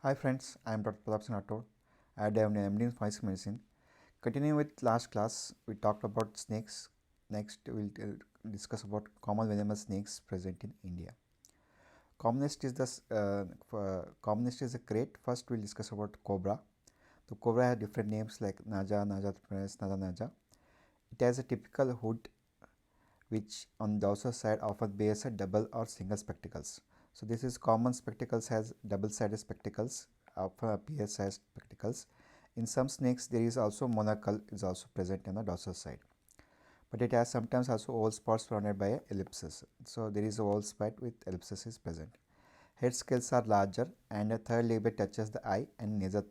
Hi friends, I am Dr. Pratap Singh Rathod. I am an MD in Forensic Medicine. Continuing with last class, we talked about snakes. Next, we will discuss about common venomous snakes present in India. Commonest is the crate. First, we will discuss about cobra. The cobra has different names like Naja, Naja Triperes, Nada Naja. It has a typical hood which on the dorsal side often bears a double or single spectacles. So this is common spectacles has double-sided spectacles, often appears as spectacles. In some snakes there is also monocle is also present on the dorsal side. But it has sometimes also oval spots surrounded by ellipses. So there is a oval spot with ellipses is present. Head scales are larger and a third labia touches the eye and nasal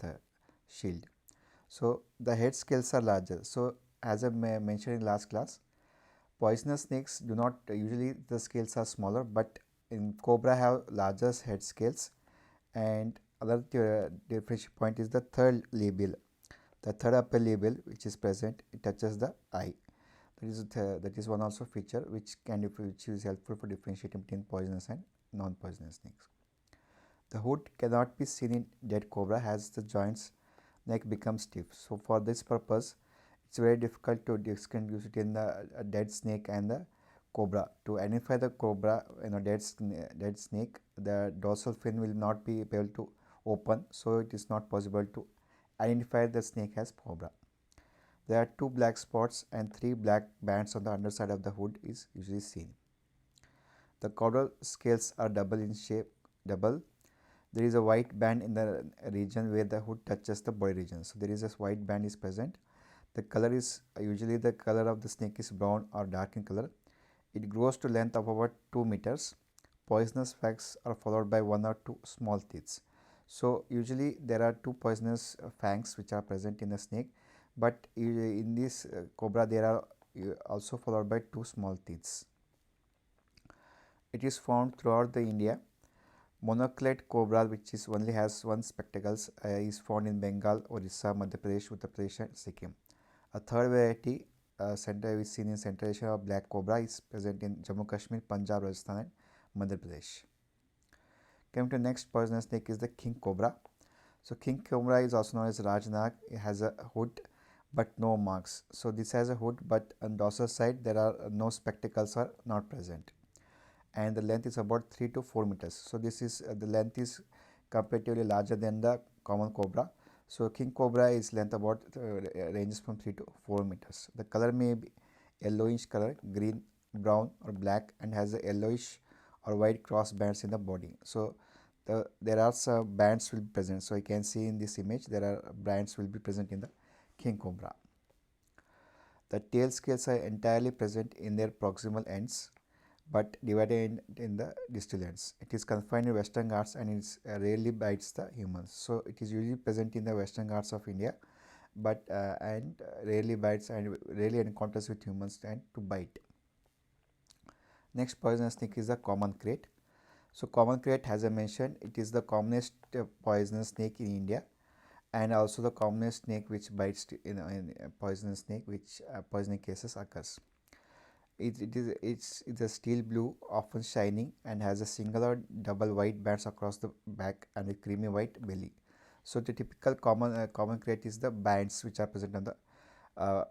shield. So the head scales are larger. So as I mentioned in last class, poisonous snakes do not usually the scales are smaller, but in cobra have larger head scales. And other differential point is the third label. The third upper label which is present, it touches the eye. That is one also feature which is helpful for differentiating between poisonous and non-poisonous snakes. The hood cannot be seen in dead cobra as the joints neck becomes stiff. So for this purpose, it's very difficult to distinguish between the dead snake and the cobra. To identify the cobra, dead snake, the dorsal fin will not be able to open, so it is not possible to identify the snake as cobra. There are two black spots and three black bands on the underside of the hood is usually seen. The caudal scales are double in shape. Double. There is a white band in the region where the hood touches the body region. So there is a white band is present. The color is usually the color of the snake is brown or dark in color. It grows to length of about 2 meters. Poisonous fangs are followed by one or two small teeth. So usually there are two poisonous fangs which are present in the snake, but in this cobra there are also followed by two small teeth. It is found throughout the India. Monocled cobra, which is only has one spectacles, is found in Bengal, Orissa, Madhya Pradesh, Uttar Pradesh, and Sikkim. A third variety, center is seen in Central Asia of black cobra, is present in Jammu Kashmir, Punjab, Rajasthan, and Madhya Pradesh. Coming to next poisonous snake is the king cobra. So king cobra is also known as Rajnag. It has a hood but no marks. So this has a hood, but on dorsal side there are no spectacles are not present, and the length is about 3 to 4 meters. So this is the length is comparatively larger than the common cobra. So king cobra is length about ranges from 3 to 4 meters. The color may be yellowish color, green, brown or black, and has a yellowish or white cross bands in the body. So there are some bands will be present. So you can see in this image there are bands will be present in the king cobra. The tail scales are entirely present in their proximal ends, but divided in the distal ends. It is confined in Western Ghats and it rarely bites the humans. So it is usually present in the Western Ghats of India, but rarely bites and rarely encounters with humans and to bite. Next poisonous snake is the common krait. So common krait, as I mentioned, it is the commonest poisonous snake in India, and also the commonest snake which bites in poisonous snake which poisoning cases occurs. It's a steel blue, often shining, and has a single or double white bands across the back and a creamy white belly. So the typical common krait is the bands which are present on the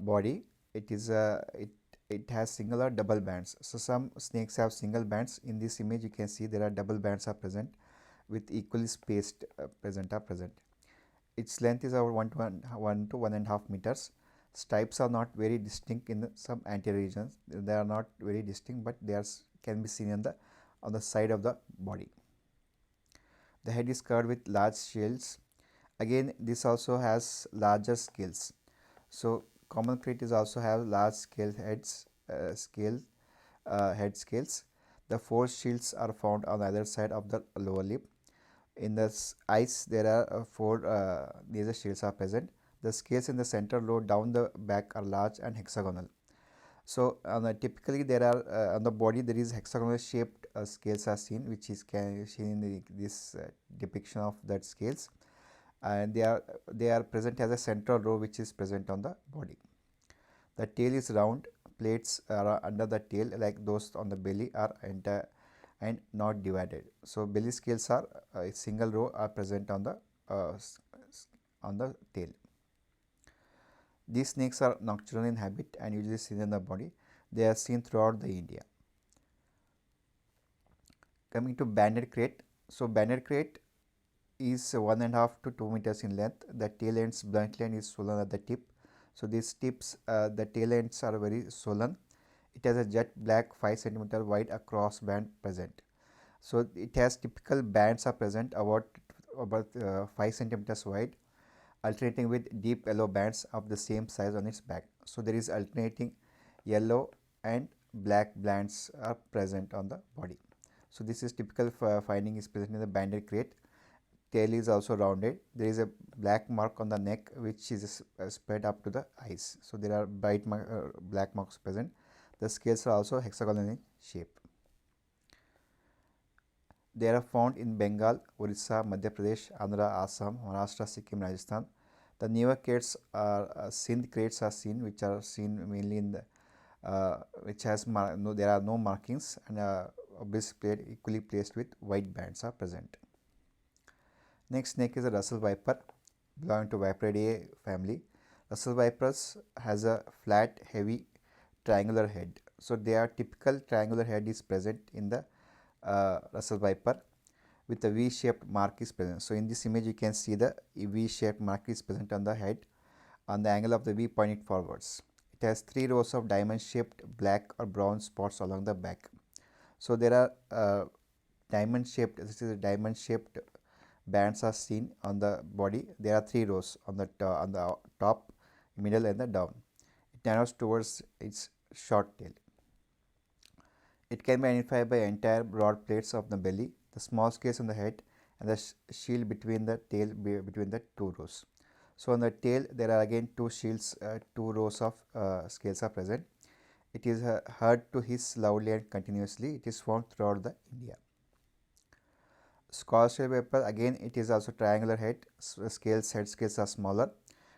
body. It has single or double bands. So some snakes have single bands. In this image you can see there are double bands are present with equally spaced present. Its length is about 1 to 1.5 meters. Stripes are not very distinct in some anterior regions. They are not very distinct, but they can be seen on the side of the body. The head is covered with large scales. Again, this also has larger scales. So common krait is also have large head scales. The four shields are found on either side of the lower lip. In the eyes, there are four laser shields are present. The scales in the center lobe down the back are large and hexagonal. So typically there are on the body there is hexagonal shaped scales are seen, which is seen in this depiction of that scales, and they are present as a central row which is present on the body. The tail is round. Plates are under the tail like those on the belly are entire and not divided. So belly scales are a single row are present on the on the tail. These snakes are nocturnal in habit and usually seen in the body. They are seen throughout the India. Coming to banded crate. So banded crate is 1.5 to 2 meters in length. The tail ends bluntly and is swollen at the tip. So these tips, the tail ends are very swollen. It has a jet black 5 centimeter wide across band present. So it has typical bands are present about 5 centimeters wide, alternating with deep yellow bands of the same size on its back. So there is alternating yellow and black bands are present on the body. So this is typical finding is present in the banded crate. Tail is also rounded. There is a black mark on the neck which is spread up to the eyes. So there are black marks present. The scales are also hexagonal in shape. They are found in Bengal, Orissa, Madhya Pradesh, Andhra, Assam, Maharashtra, Sikkim, Rajasthan. The newer crates are Sindh crates are seen, which are seen mainly in the which has there are no markings and obvious plate equally placed with white bands are present. Next snake is a Russell viper, belonging to Viperidae family. Russell vipers has a flat, heavy, triangular head. So their typical triangular head is present in the Russell viper with a V-shaped mark is present. So in this image you can see the V-shaped mark is present on the head on the angle of the V pointing forwards. It has 3 rows of diamond-shaped black or brown spots along the back. So there are this is a diamond-shaped bands are seen on the body. There are 3 rows on the top, middle and the down. It narrows towards its short tail. It can be identified by entire broad plates of the belly, the small scales on the head, and the shield between the tail between the 2 rows. So on the tail there are again 2 shields, 2 rows of scales are present. It is heard to hiss loudly and continuously. It is found throughout the India. Scotch-tail viper, again it is also triangular head. Head scales are smaller.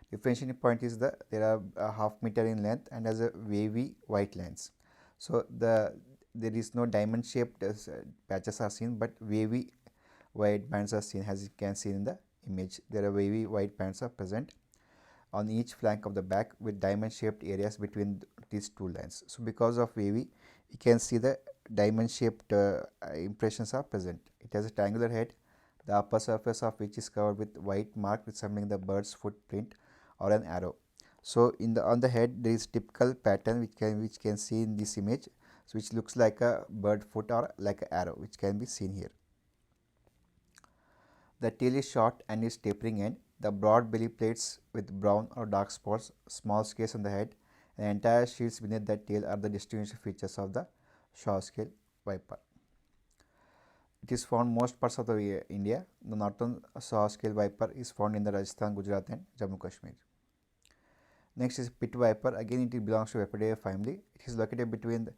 Differentiating point is there are a half meter in length and has a wavy white lines. So there is no diamond shaped patches are seen, but wavy white bands are seen, as you can see in the image. There are wavy white bands are present on each flank of the back with diamond shaped areas between these 2 lines. So because of wavy, you can see the diamond shaped impressions are present. It has a triangular head, the upper surface of which is covered with white mark resembling the bird's footprint or an arrow. So on the head there is typical pattern which can see in this image, so which looks like a bird foot or like an arrow, which can be seen here. The tail is short and is tapering end. The broad belly plates with brown or dark spots, small scales on the head, and entire shields beneath the tail are the distinguishing features of the short-scale viper. It is found most parts of the India. The northern short-scale viper is found in the Rajasthan, Gujarat, and Jammu Kashmir. Next is pit viper. Again, it belongs to Viperidae family. It is located between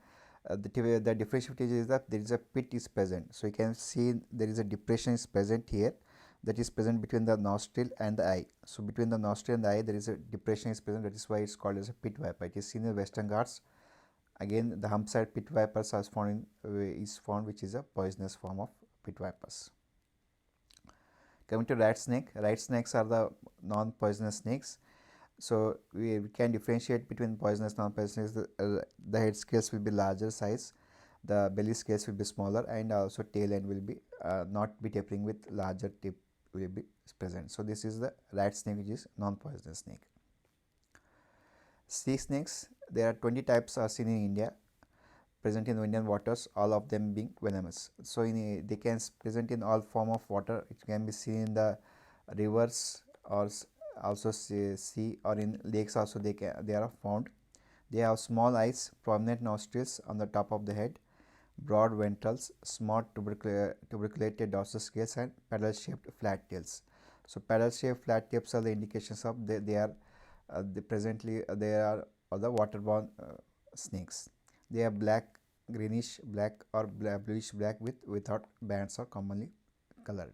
the differential feature is that there is a pit is present. So you can see there is a depression is present here, that is present between the nostril and the eye. So between the nostril and the eye there is a depression is present. That is why it's called as a pit viper. It is seen in Western Ghats. Again, the hump side pit vipers are found which is a poisonous form of pit vipers. Coming to rat snake. Rat snakes are the non-poisonous snakes. So we can differentiate between poisonous and non-poisonous. The head scales will be larger size, the belly scales will be smaller, and also tail end will be not be tapering with larger tip will be present. So this is the rat snake, which is non-poisonous snake. Sea snakes, there are 20 types are seen in India, present in Indian waters, all of them being venomous. So they can present in all form of water. It can be seen in the rivers or also sea or in lakes also they are found. They have small eyes, prominent nostrils on the top of the head, broad ventrals, small tuberculated dorsal scales, and paddle shaped flat tails. So paddle shaped flat tails are the indications of they are they are the waterborne snakes. They are black, greenish black or bluish black without bands or commonly colored.